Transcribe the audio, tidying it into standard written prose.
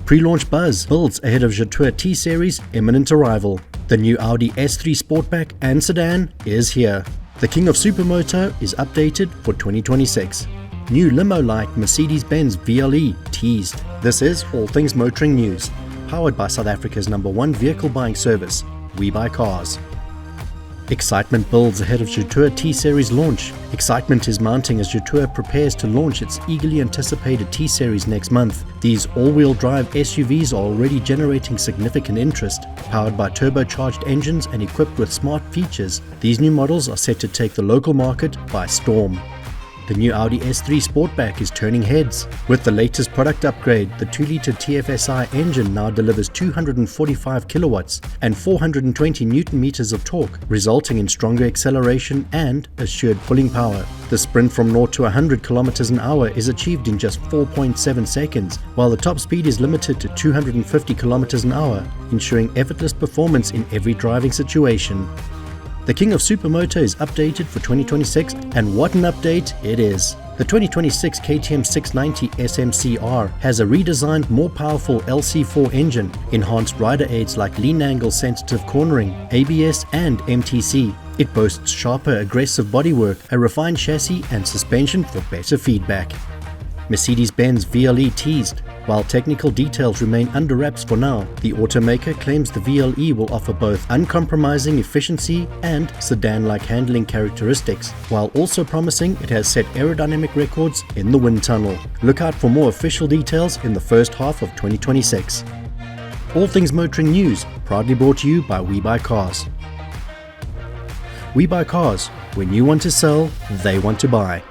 Pre-Launch Buzz builds ahead of G20 T-Series imminent arrival. The new Audi S3 Sportback and sedan is here. The king of Supermoto is updated for 2026. New limo-like Mercedes-Benz VL Teased. This is All Things Motoring News, powered by South Africa's #1 vehicle buying service, WeBuyCars. Excitement builds ahead of G20 T-Series launch. Excitement is mounting as G20 prepares to launch its eagerly anticipated T-Series next month. These all-wheel drive SUVs are already generating significant interest. Powered by turbocharged engines and equipped with smart features, these new models are set to take the local market by storm. The new Audi S3 Sportback is turning heads. With the latest product upgrade, the 2-litre TFSI engine now delivers 245 kilowatts and 420 Newton-meters of torque, resulting in stronger acceleration and assured pulling power. The sprint from 0 to 100 kilometers an hour is achieved in just 4.7 seconds, while the top speed is limited to 250 kilometers an hour, ensuring effortless performance in every driving situation. The king of Supermoto is updated for 2026, and what an update it is. The 2026 KTM 690 SMC R has a redesigned, more powerful LC4 engine, enhanced rider aids like lean angle sensitive cornering, ABS and MTC. It boasts sharper, aggressive bodywork, a refined chassis and suspension for better feedback. Mercedes-Benz VL Teased. While technical details remain under wraps for now, the automaker claims the VLE will offer both uncompromising efficiency and sedan-like handling characteristics, while also promising it has set aerodynamic records in the wind tunnel. Look out for more official details in the first half of 2026. All Things Motoring News, proudly brought to you by WeBuyCars. WeBuyCars, when you want to sell, they want to buy.